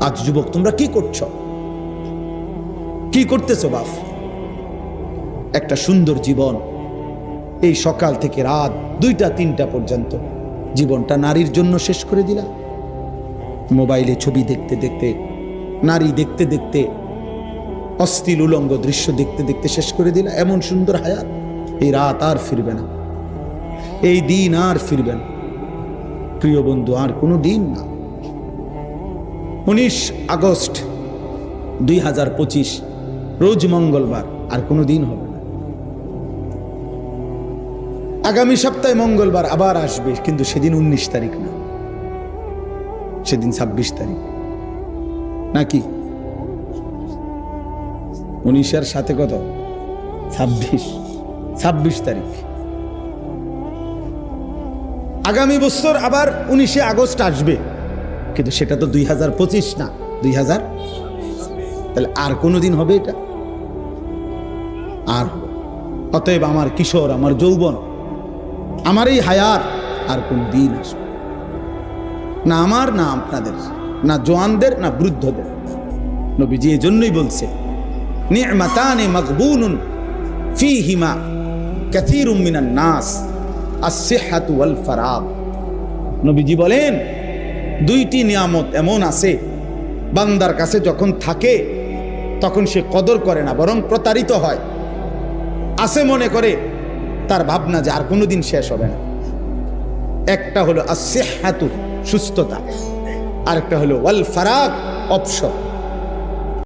আজ যুবক তোমরা কি করছো, কি করতেছো বাপ? একটা সুন্দর জীবন, এই সকাল থেকে রাত 2টা 3টা পর্যন্ত জীবনটা নারীর জন্য শেষ করে দিলা। মোবাইলে ছবি দেখতে দেখতে, নারী দেখতে দেখতে, অশ্লীল উলঙ্গ দৃশ্য দেখতে দেখতে শেষ করে দিলা। এমন সুন্দর হায়াত, এই রাত আর ফিরবে না, এই দিন আর ফিরবে না প্রিয় বন্ধু, আর কোনো দিন না। 19 আগস্ট 2025 রোজ মঙ্গলবার, আর কোনো দিন হবে না। আগামী সপ্তাহে মঙ্গলবার আবার আসবে, কিন্তু সেদিন 19 তারিখ না, সেদিন 26 তারিখ নাকি? 19-এর সাথে কত? 26 তারিখ। আগামী বছর আবার 19 আগস্ট আসবে, কিন্তু সেটা তো 2025 না, 2000। তাহলে আর কোনোদিন হবে এটা? আর অতএব আমার কিশোর, আমার যৌবন, আমার এই হায়াত আর কোন দিন আসবে না, আমার না আপনাদের, না জওয়ানদের, না বৃদ্ধদের। নবীজি এই জন্যই বলছে, নি'মাতানি মাগবুনুন ফীহিমা কাসীরুম মিনান নাস আস-সিহহাতু ওয়াল ফারাগ। নবীজি বলেন, 2টি নিয়ামত এমন আছে বান্দার কাছে যখন থাকে তখন সে কদর করে না, বরং প্রতারিত হয়। আছে মনে করে, তার ভাবনা যে আর কোনোদিন শেষ হবে না। একটা হলো আস-সিহহাতু, সুস্থতা, আরেকটা হলো ওয়াল ফারাগ, অবসর।